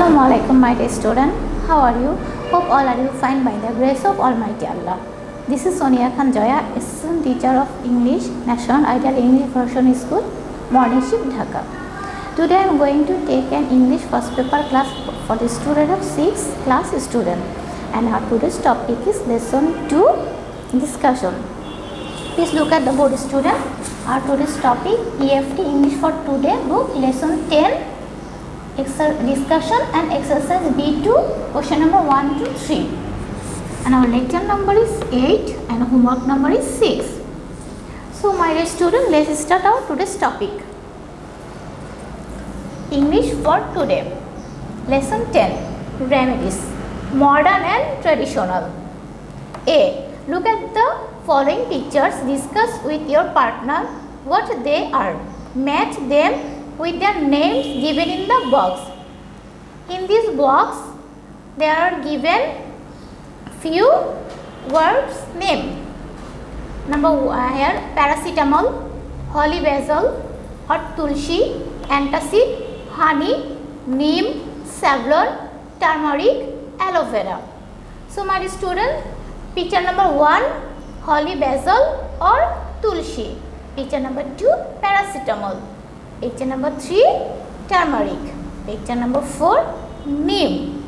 Assalamualaikum my dear student. How are you? Hope all are you fine by the grace of Almighty Allah. This is Sonia Khanjoya, assistant teacher of English, National Ideal English Version School, Morning Shift, Dhaka. Today I am going to take an English first paper class for the student of 6th class student. And our today's topic is lesson 2 discussion. Please look at the board student. Our today's topic EFT English for today book lesson 10. Discussion and exercise B2 question number 1 to 3 and our lecture number is 8 and homework number is 6. So my dear student, let's start our today's topic. English for today, lesson 10, remedies, modern and traditional. A. Look at the following pictures, discuss with your partner what they are, match them with their names given in the box. In this box, there are given few words name. Number 1 here, paracetamol, holy basil or tulsi, antacid, honey, neem, savlon, turmeric, aloe vera. So my student, picture number 1, holy basil or tulsi. Picture number 2, paracetamol. Picture number 3, turmeric. Picture number 4, neem.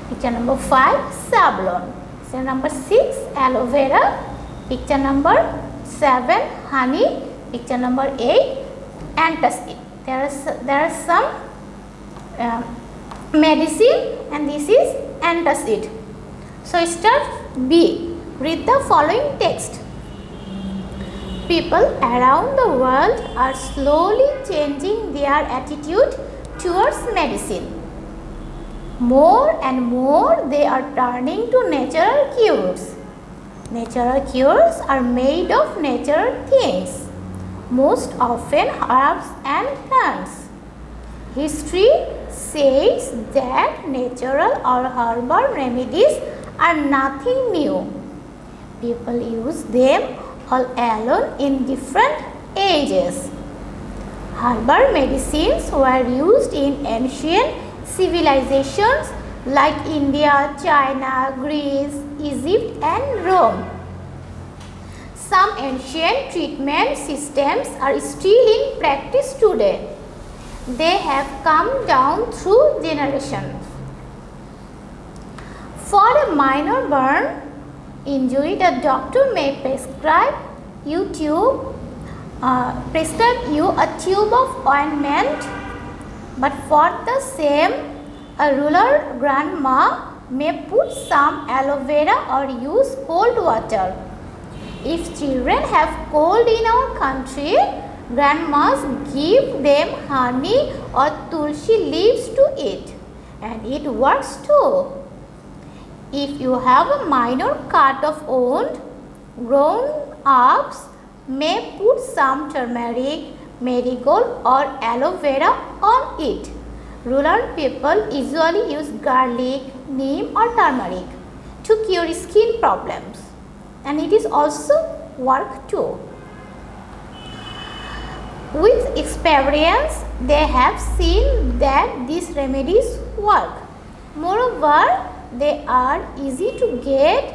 Picture number 5, sablon. Picture number 6, aloe vera. Picture number 7, honey. Picture number 8, antacid. There are some medicine and this is antacid. So start B. Read the following text. People around the world are slowly changing their attitude towards medicine. More and more they are turning to natural cures. Natural cures are made of natural things, most often herbs and plants. History says that natural or herbal remedies are nothing new. People use them all along in different ages. Herbal medicines were used in ancient civilizations like India, China, Greece, Egypt and Rome. Some ancient treatment systems are still in practice today. They have come down through generations. For a minor burn injury, the doctor may prescribe you a tube of ointment, but for the same, a rural grandma may put some aloe vera or use cold water. If children have cold in our country, grandmas give them honey or tulsi leaves to eat, and it works too. If you have a minor cut of wound, grown-ups may put some turmeric, marigold or aloe vera on it. Rural people usually use garlic, neem or turmeric to cure skin problems, and it is also work too. With experience, they have seen that these remedies work. Moreover, they are easy to get,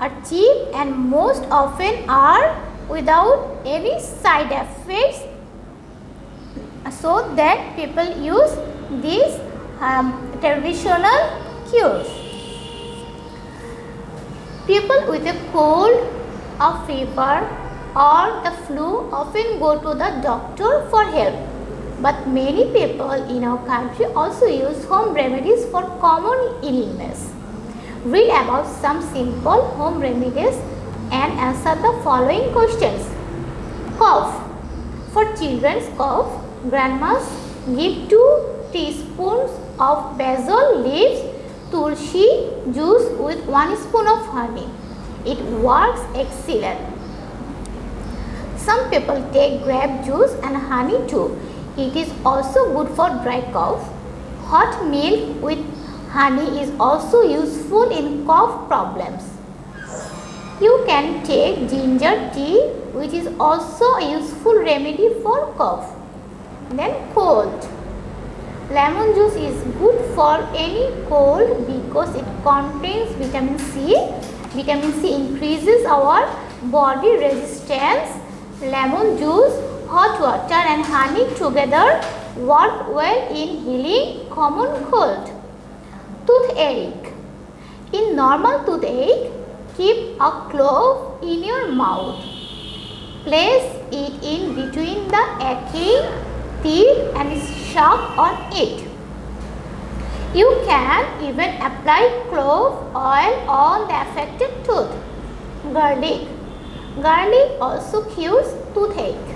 are cheap and most often are without any side effects, so that people use these traditional cures. People with a cold, a fever or the flu often go to the doctor for help. But many people in our country also use home remedies for common illness. Read about some simple home remedies and answer the following questions. Cough. For children's cough, grandmas give 2 teaspoons of basil leaves, tulsi juice with 1 spoon of honey. It works excellent. Some people take grape juice and honey too. It is also good for dry cough. Hot milk with honey is also useful in cough problems. You can take ginger tea, which is also a useful remedy for cough. Then cold. Lemon juice is good for any cold because it contains vitamin C. Vitamin C increases our body resistance. Lemon juice, hot water and honey together work well in healing common cold. Toothache. In normal toothache, keep a clove in your mouth. Place it in between the aching teeth and suck on it. You can even apply clove oil on the affected tooth. Garlic. Garlic also cures toothache.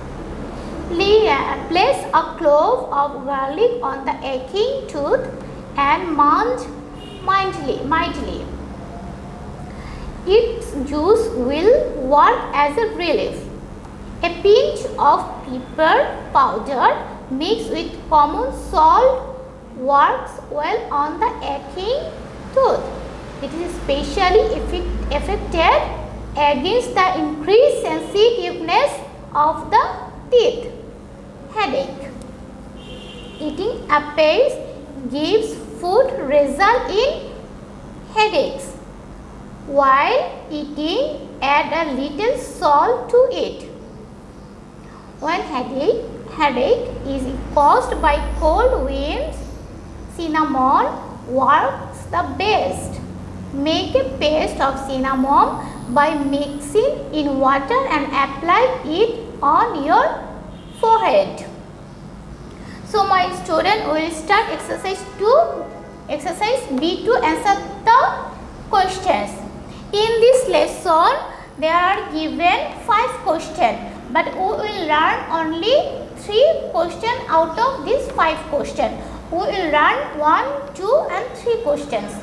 Place a clove of garlic on the aching tooth and munch mildly. Its juice will work as a relief. A pinch of pepper powder mixed with common salt works well on the aching tooth. It is especially effective against the increased sensitiveness of the teeth. Headache. Eating apples gives food result in headaches. While eating, add a little salt to it. When headache is caused by cold winds, cinnamon works the best. Make a paste of cinnamon by mixing in water and apply it on your forehead. So my student will start exercise B to answer the questions. In this lesson, there are given 5 questions, but we will learn only 3 questions out of these 5 questions. We will learn 1, 2 and 3 questions.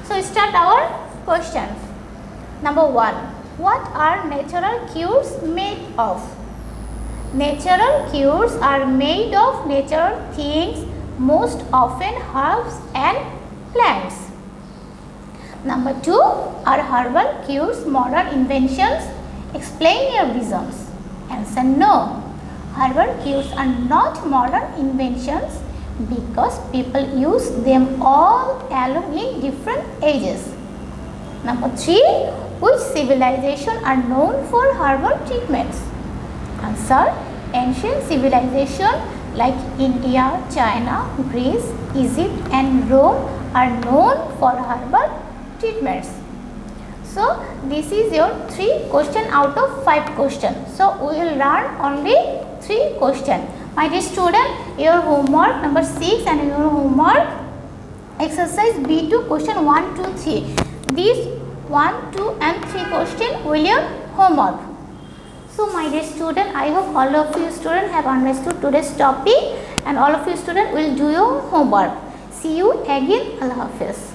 So start our questions. Number 1. What are natural cures made of? Natural cures are made of natural things, most often herbs and plants. Number 2. Are herbal cures modern inventions? Explain your reasons. Answer no. Herbal cures are not modern inventions because people use them all along in different ages. Number 3. Which civilization are known for herbal treatments? Answer. Ancient civilization like India, China, Greece, Egypt and Rome are known for herbal treatments. So this is your 3 question out of 5 questions. So we will learn only 3 questions. My dear student, your homework number 6 and your homework exercise B2 question 1, 2, 3. These 1, 2 and 3 questions will your homework. So my dear student, I hope all of you students have understood today's topic and all of you students will do your homework. See you again. Allah Hafiz.